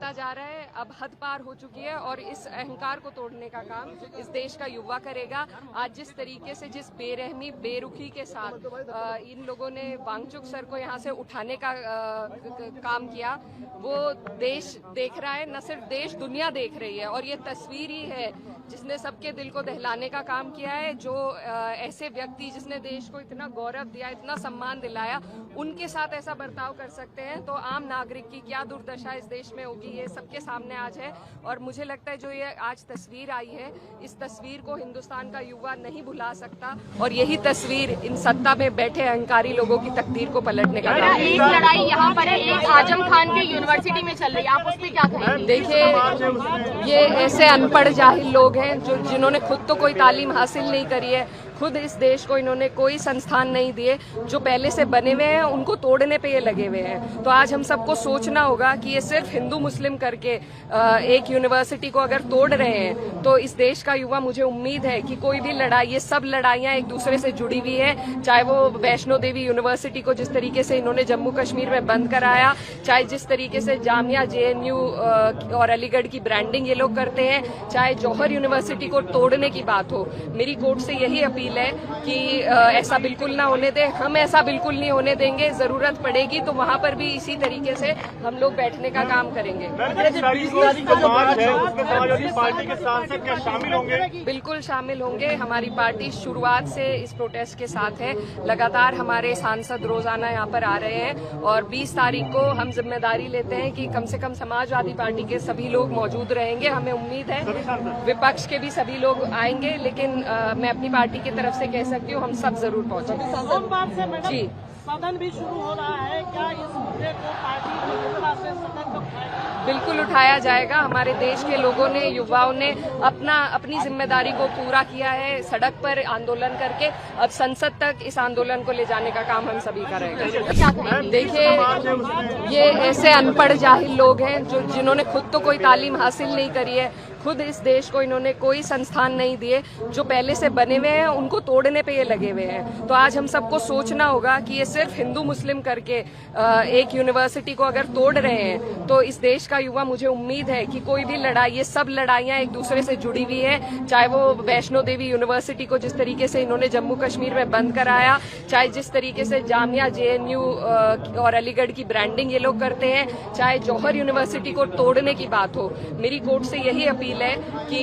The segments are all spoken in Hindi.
बढ़ता जा रहा है, अब हद पार हो चुकी है और इस अहंकार को तोड़ने का काम इस देश का युवा करेगा। आज जिस तरीके से, जिस बेरहमी बेरुखी के साथ इन लोगों ने वांगचुक सर को यहाँ से उठाने का काम किया, वो देश देख रहा है, न सिर्फ देश, दुनिया देख रही है। और ये तस्वीर ही है जिसने सबके दिल को दहलाने का काम किया है। जो ऐसे व्यक्ति जिसने देश को इतना गौरव दिया, इतना सम्मान दिलाया, उनके साथ ऐसा बर्ताव कर सकते हैं तो आम नागरिक की क्या दुर्दशा इस देश में होगी, ये सबके सामने आज है। और मुझे लगता है जो ये आज तस्वीर आई है, इस तस्वीर को हिंदुस्तान का युवा नहीं भुला सकता और यही तस्वीर इन सत्ता में बैठे अहंकारी लोगों की तकदीर को पलटने का काम है। एक लड़ाई यहाँ पर है, एक आजम खान के यूनिवर्सिटी में चल रही है, आप उस पर क्या कहेंगे? देखिए, ये ऐसे अनपढ़ जाहिल लोग हैं जिन्होंने खुद तो कोई तालीम हासिल नहीं करी है, खुद इस देश को इन्होंने कोई संस्थान नहीं दिए, जो पहले से बने हुए हैं उनको तोड़ने पे ये लगे हुए हैं। तो आज हम सबको सोचना होगा कि ये सिर्फ हिंदू मुस्लिम करके एक यूनिवर्सिटी को अगर तोड़ रहे हैं तो इस देश का युवा, मुझे उम्मीद है कि कोई भी लड़ाई, ये सब लड़ाइयाँ एक दूसरे से जुड़ी हुई है। चाहे वो वैष्णो देवी यूनिवर्सिटी को जिस तरीके से इन्होंने जम्मू कश्मीर में बंद कराया, चाहे जिस तरीके से जामिया JNU और अलीगढ़ की ब्रांडिंग ये लोग करते हैं, चाहे जौहर यूनिवर्सिटी को तोड़ने की बात हो। मेरी कोर्ट से यही अपील है कि ऐसा बिल्कुल ना होने दें, हम ऐसा बिल्कुल नहीं होने देंगे। जरूरत पड़ेगी तो वहाँ पर भी इसी तरीके से हम लोग बैठने का काम करेंगे। पार्टी के सांसद क्या शामिल होंगे? बिल्कुल शामिल होंगे। हमारी पार्टी शुरुआत से इस प्रोटेस्ट के साथ है। लगातार हमारे सांसद रोजाना यहाँ पर आ रहे हैं और 20 तारीख को हम जिम्मेदारी लेते हैं कि कम से कम समाजवादी पार्टी के सभी लोग मौजूद रहेंगे। हमें उम्मीद है विपक्ष के भी सभी लोग आएंगे, लेकिन मैं अपनी पार्टी की तरफ से कह सकती हूँ हम सब जरूर पहुंचेंगे। जी, सदन भी शुरू हो रहा है, क्या इस मुद्दे को पार्टी से सदन को बिल्कुल उठाया जाएगा। हमारे देश के लोगों ने, युवाओं ने अपनी जिम्मेदारी को पूरा किया है, सड़क पर आंदोलन करके। अब संसद तक इस आंदोलन को ले जाने का काम हम सभी करेंगे। देखिए, ये ऐसे अनपढ़ जाहिल लोग हैं जिन्होंने खुद तो कोई तालीम हासिल नहीं करी है, खुद इस देश को इन्होंने कोई संस्थान नहीं दिए, जो पहले से बने हुए हैं उनको तोड़ने पे ये लगे हुए हैं। तो आज हम सबको सोचना होगा कि ये सिर्फ हिंदू मुस्लिम करके एक यूनिवर्सिटी को अगर तोड़ रहे हैं तो इस देश का युवा, मुझे उम्मीद है कि कोई भी लड़ाई, ये सब लड़ाइयाँ एक दूसरे से जुड़ी हुई है। चाहे वो वैष्णो देवी यूनिवर्सिटी को जिस तरीके से इन्होंने जम्मू कश्मीर में बंद कराया, चाहे जिस तरीके से जामिया JNU और अलीगढ़ की ब्रांडिंग ये लोग करते हैं, चाहे जौहर यूनिवर्सिटी को तोड़ने की बात हो। मेरी कोर्ट से यही अपील है कि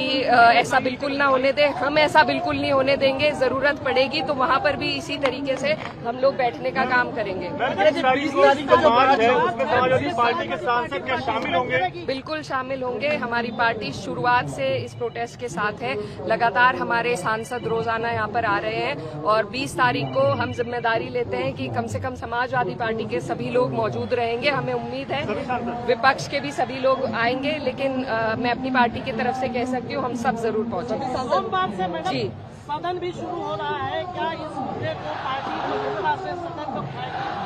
ऐसा बिल्कुल ना होने दें, हम ऐसा बिल्कुल नहीं होने देंगे। जरूरत पड़ेगी तो वहाँ पर भी इसी तरीके से हम लोग बैठने का काम करेंगे। पार्टी के सांसद क्या शामिल होंगे? बिल्कुल शामिल होंगे। हमारी पार्टी शुरुआत से इस प्रोटेस्ट के साथ है। लगातार हमारे सांसद रोजाना यहाँ पर आ रहे हैं और 20 तारीख को हम जिम्मेदारी लेते हैं कि कम से कम समाजवादी पार्टी के सभी लोग मौजूद रहेंगे। हमें उम्मीद है विपक्ष के भी सभी लोग आएंगे, लेकिन मैं अपनी पार्टी की तरफ से कह सकती हूँ हम सब जरूर पहुंचेंगे। जी, सदन भी शुरू हो रहा है, क्या इस मुद्दे को पार्टी से सदन को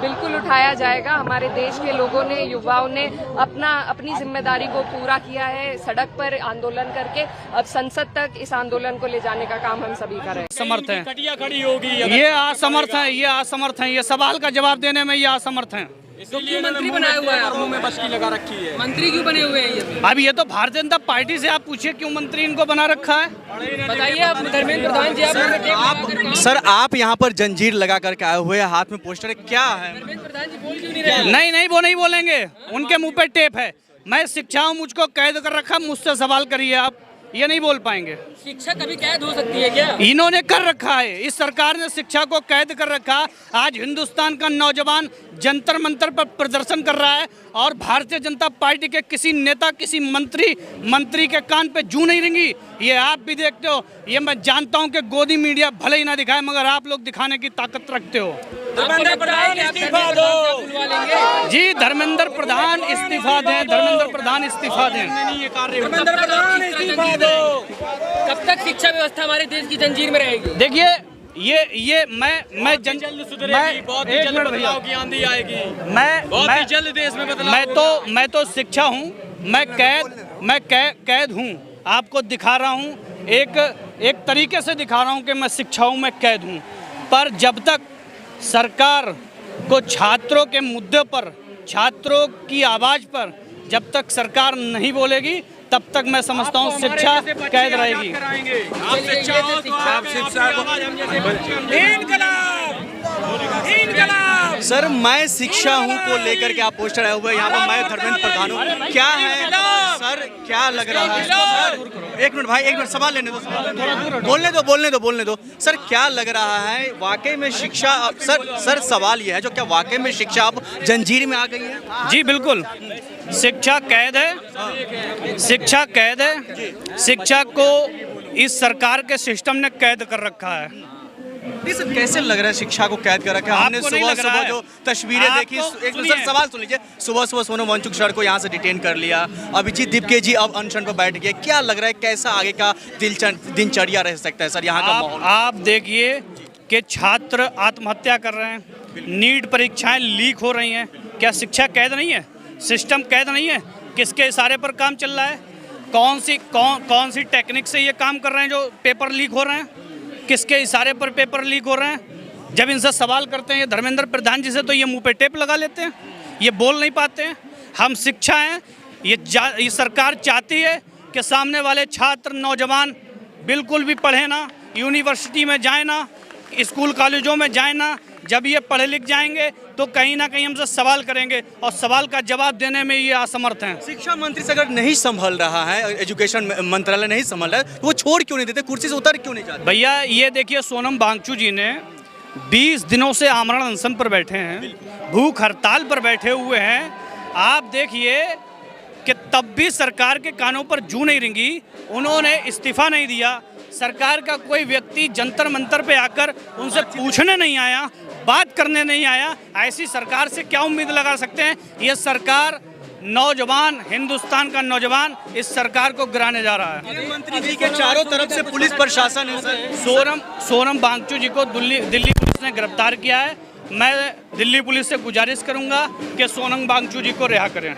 बिल्कुल उठाया जाएगा। हमारे देश के लोगों ने, युवाओं ने अपनी जिम्मेदारी को पूरा किया है, सड़क पर आंदोलन करके। अब संसद तक इस आंदोलन को ले जाने का काम हम सभी करेंगे। असमर्थ हैं, खड़ी होगी, ये असमर्थ हैं, ये सवाल का जवाब देने में ये असमर्थ हैं। तो क्यों मंत्री बनाया हुआ है? आप मुंह में बस्ती लगा रखी है, मंत्री क्यों बने हुए हैं ये? अब ये तो भारतीय जनता पार्टी से आप पूछिए क्यों मंत्री इनको बना रखा है। बताइए आप, धर्मेंद्र प्रधान जी, आप सर आप यहाँ पर जंजीर लगा करके आए हुए हैं, हाथ में पोस्टर है, क्या है? धर्मेंद्र प्रधान जी बोल क्यों नहीं रहे? नहीं, वो नहीं बोलेंगे, उनके मुंह पे टेप है। मैं शिक्षा हूँ, मुझको कैद कर रखा, मुझसे सवाल करिए आप, ये नहीं बोल पाएंगे। शिक्षा कभी कैद हो सकती है क्या? इन्होंने कर रखा है, इस सरकार ने शिक्षा को कैद कर रखा। आज हिंदुस्तान का नौजवान जंतर मंतर पर प्रदर्शन कर रहा है और भारतीय जनता पार्टी के किसी नेता, किसी मंत्री के कान पे जूं नहीं रेंगी। ये आप भी देखते हो, ये मैं जानता हूं कि गोदी मीडिया भले ही ना दिखाए, मगर आप लोग दिखाने की ताकत रखते हो। धर्मेंद्र प्रधान इस्तीफा दो जी, धर्मेंद्र प्रधान इस्तीफा दें, धर्मेंद्र प्रधान इस्तीफा दें। धर्मेंद्र प्रधान इस्तीफा दो। कब तक शिक्षा व्यवस्था हमारे देश की जंजीर में रहेगी? देखिए, ये मैं जल्द सुधरेगी, बहुत जल्द बदलाव की आंधी आएगी, मैं जल्द देश में बदलाव। मैं तो शिक्षा हूँ, मैं कैद हूँ। आपको दिखा रहा हूँ, एक तरीके से दिखा रहा हूँ कि मैं शिक्षा हूँ, मैं कैद हूँ। पर जब तक सरकार को छात्रों के मुद्दे पर, छात्रों की आवाज़ पर, जब तक सरकार नहीं बोलेगी तब तक मैं समझता हूँ शिक्षा कैद रहेगी। सर मैं शिक्षा हूँ को लेकर के आप पोस्टर आए हुए हैं। यहाँ पर मैं धर्मेंद्र प्रधान हूँ। क्या है सर, क्या लग रहा है सर? एक मिनट भाई, एक मिनट, सवाल लेने दो, बोलने दो सर। क्या लग रहा है वाकई में शिक्षा सर सवाल ये है जो क्या वाकई में शिक्षा अब जंजीर में आ गई है? जी बिल्कुल, शिक्षा कैद है, शिक्षा कैद है। शिक्षा को इस सरकार के सिस्टम ने कैद कर रखा है। सर कैसे लग रहा है शिक्षा को कैद कर रखा है? हमने सुबह जो तस्वीरें देखी, एक सर सवाल सुन लीजिए। सुबह सोनम वांगचुक सर को यहाँ से डिटेन कर लिया, अभिजीत दीपके जी अब अनशन पर बैठ गए। क्या लग रहा है कैसा आगे का दिनचर्या रह सकता है सर यहाँ का माहौल? आप देखिए कि छात्र आत्महत्या कर रहे हैं, नीट परीक्षाएं लीक हो रही हैं। क्या शिक्षा कैद नहीं है? सिस्टम कैद नहीं है? किसके इशारे पर काम चल रहा है? कौन सी टेक्निक से ये काम कर रहे हैं जो पेपर लीक हो रहे हैं? किसके इशारे पर पेपर लीक हो रहे हैं? जब इनसे सवाल करते हैं ये धर्मेंद्र प्रधान जी से तो ये मुंह पे टेप लगा लेते हैं, ये बोल नहीं पाते हैं। हम शिक्षा हैं, ये सरकार चाहती है कि सामने वाले छात्र नौजवान बिल्कुल भी पढ़े ना, यूनिवर्सिटी में जाए ना, स्कूल कॉलेजों में जाए ना। जब ये पढ़े लिख जाएंगे तो कहीं ना कहीं हमसे सवाल करेंगे और सवाल का जवाब देने में ये असमर्थ हैं। शिक्षा मंत्री से अगर नहीं संभल रहा है, एजुकेशन मंत्रालय नहीं संभल रहा है, तो वो छोड़ क्यों नहीं देते, कुर्सी से उतर क्यों नहीं जाते? भैया ये देखिए, सोनम वांगचुक जी ने 20 दिनों से आमरण अनशन पर बैठे हैं, भूख हड़ताल पर बैठे हुए हैं। आप देखिए कि तब भी सरकार के कानों पर जूं नहीं रेंगी, उन्होंने इस्तीफा नहीं दिया। सरकार का कोई व्यक्ति जंतर मंतर पे आकर उनसे पूछने नहीं आया, बात करने नहीं आया। ऐसी सरकार से क्या उम्मीद लगा सकते हैं? ये सरकार नौजवान, हिंदुस्तान का नौजवान इस सरकार को गिराने जा रहा है। मंत्री जी के चारों तरफ से पुलिस प्रशासन है सर। सोनम वांगचुक जी को दिल्ली पुलिस ने गिरफ्तार किया है। मैं दिल्ली पुलिस से गुजारिश करूंगा कि सोनम वांगचुक जी को रिहा करें।